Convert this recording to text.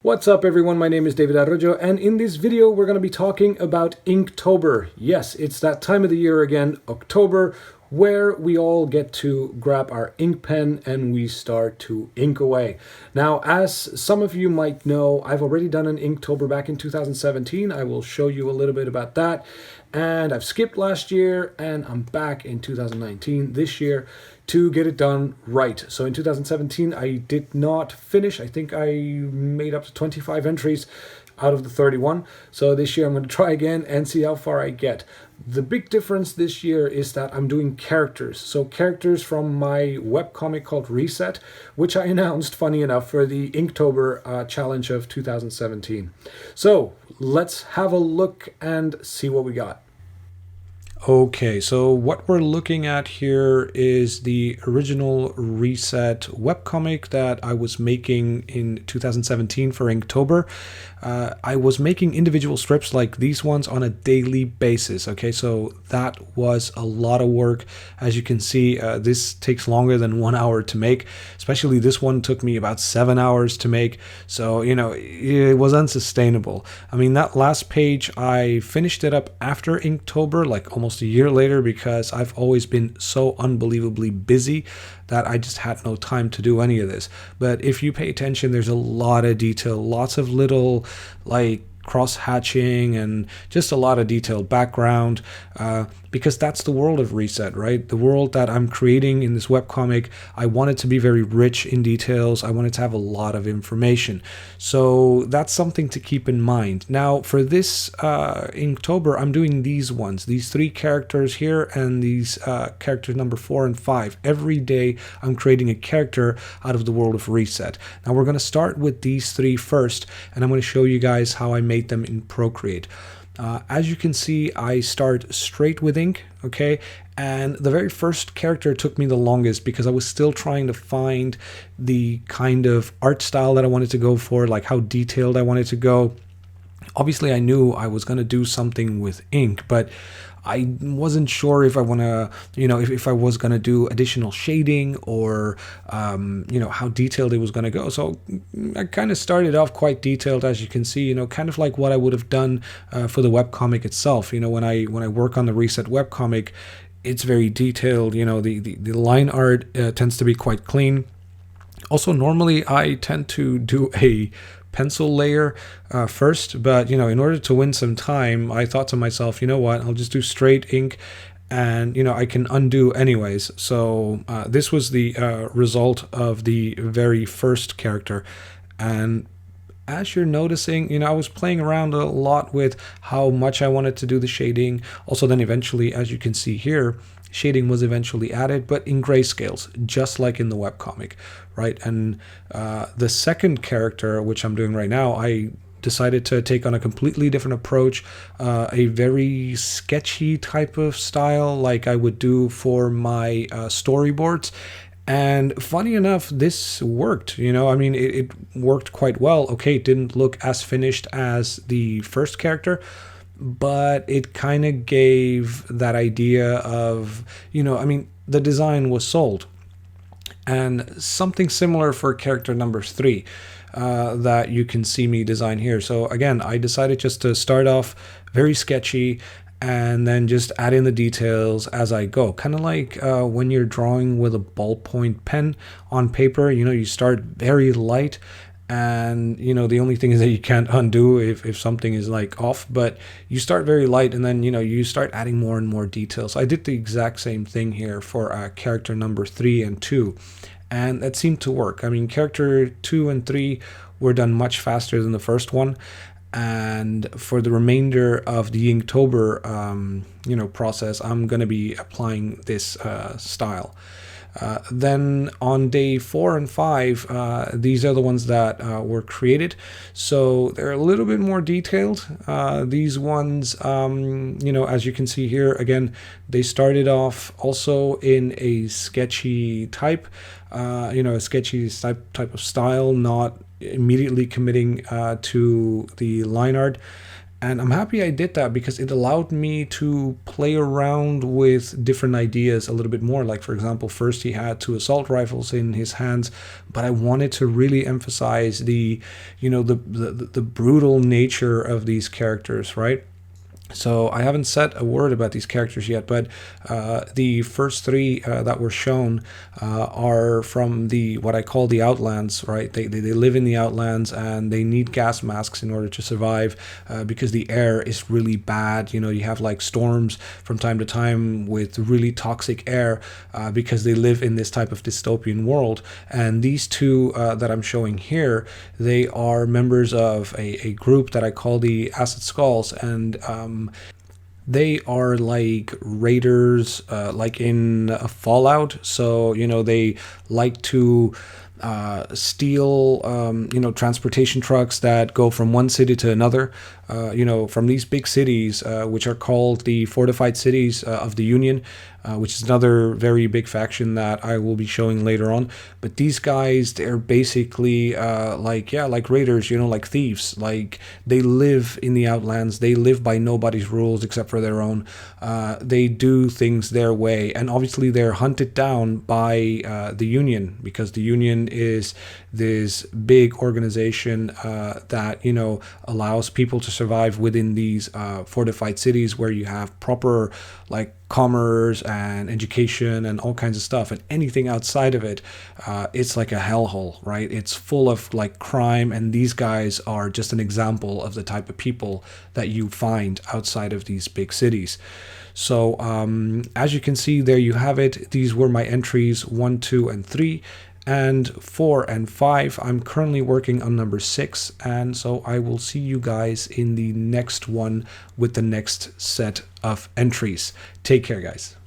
What's up everyone, my name is David Arroyo, and in this video we're going to be talking about Inktober. Yes, it's that time of the year again, October, where we all get to grab our ink pen and we start to ink away. Now, as some of you might know, I've already done an Inktober back in 2017. I will show you a little bit about that. And I've skipped last year and I'm back in 2019 this year to get it done right. So in 2017 I did not finish. I think I made up to 25 entries out of the 31. So this year I'm going to try again and see how far I get. The big difference this year is that I'm doing characters. So characters from my webcomic called Reset, which I announced, funny enough, for the Inktober challenge of 2017. So let's have a look and see what we got. Okay, so what we're looking at here is the original Reset webcomic that I was making in 2017 for Inktober. I was making individual strips like these ones on a daily basis. Okay, so that was a lot of work. As you can see, this takes longer than 1 hour to make. Especially this one took me about 7 hours to make. So, you know, it was unsustainable. I mean, that last page, I finished it up after Inktober, like almost a year later, because I've always been so unbelievably busy that I just had no time to do any of this. But if you pay attention, there's a lot of detail, lots of little like cross-hatching and just a lot of detailed background, because that's the world of Reset, right? The world that I'm creating in this webcomic, I want it to be very rich in details. I want it to have a lot of information. So that's something to keep in mind. Now, for this Inktober, I'm doing these ones, these three characters here and these characters number 4 and 5. Every day I'm creating a character out of the world of Reset. Now we're going to start with these three first, and I'm going to show you guys how I made them in Procreate. As you can see, I start straight with ink, okay? And the very first character took me the longest because I was still trying to find the kind of art style that I wanted to go for, like how detailed I wanted to go. Obviously, I knew I was going to do something with ink, but I wasn't sure if I want to, if I was going to do additional shading or, how detailed it was going to go. So I kind of started off quite detailed, as you can see, kind of like what I would have done for the webcomic itself. When I work on the Reset webcomic, it's very detailed. The line art tends to be quite clean. Also, normally I tend to do a pencil layer first, but in order to win some time, I thought to myself, you know what, I'll just do straight ink, and I can undo anyways. So this was the result of the very first character. And as you're noticing, I was playing around a lot with how much I wanted to do the shading. Also, then eventually, as you can see here, shading was eventually added, but in grayscales, just like in the webcomic, right? And the second character, which I'm doing right now, I decided to take on a completely different approach, a very sketchy type of style like I would do for my storyboards. And funny enough, this worked, it worked quite well. Okay, it didn't look as finished as the first character, but it kind of gave that idea of, the design was sold. And something similar for character number 3 that you can see me design here. So again, I decided just to start off very sketchy and then just add in the details as I go. Kind of like when you're drawing with a ballpoint pen on paper, you start very light, and the only thing is that you can't undo if something is like off, but you start very light and then you start adding more and more details. I did the exact same thing here for character number 3 and 2, and that seemed to work. I mean, character 2 and 3 were done much faster than the first one. And for the remainder of the Inktober process, I'm going to be applying this style. Then on day 4 and 5, these are the ones that were created. So they're a little bit more detailed. These ones, as you can see here, again, they started off also in a sketchy type, a sketchy type of style, not immediately committing to the line art. And I'm happy I did that because it allowed me to play around with different ideas a little bit more. Like, for example, first he had two assault rifles in his hands, but I wanted to really emphasize the, the brutal nature of these characters, right? So I haven't said a word about these characters yet, but the first three that were shown are from the what I call the Outlands, right? They live in the Outlands and they need gas masks in order to survive because the air is really bad. You have like storms from time to time with really toxic air because they live in this type of dystopian world. And these two that I'm showing here, they are members of a group that I call the Acid Skulls, and they are like raiders, like in Fallout. So they like to steal, transportation trucks that go from one city to another, from these big cities, which are called the fortified cities of the Union, which is another very big faction that I will be showing later on. But these guys, they're basically like raiders, like thieves. Like, they live in the Outlands. They live by nobody's rules except for their own. They do things their way, and obviously they're hunted down by the Union, because the Union is this big organization that allows people to survive within these fortified cities, where you have proper like commerce and education and all kinds of stuff, and anything outside of it, it's like a hellhole, right? It's full of like crime, and these guys are just an example of the type of people that you find outside of these big cities. So as you can see, there you have it. These were my entries 1, 2, and 3. And 4 and 5, I'm currently working on number 6, and so I will see you guys in the next one with the next set of entries. Take care, guys.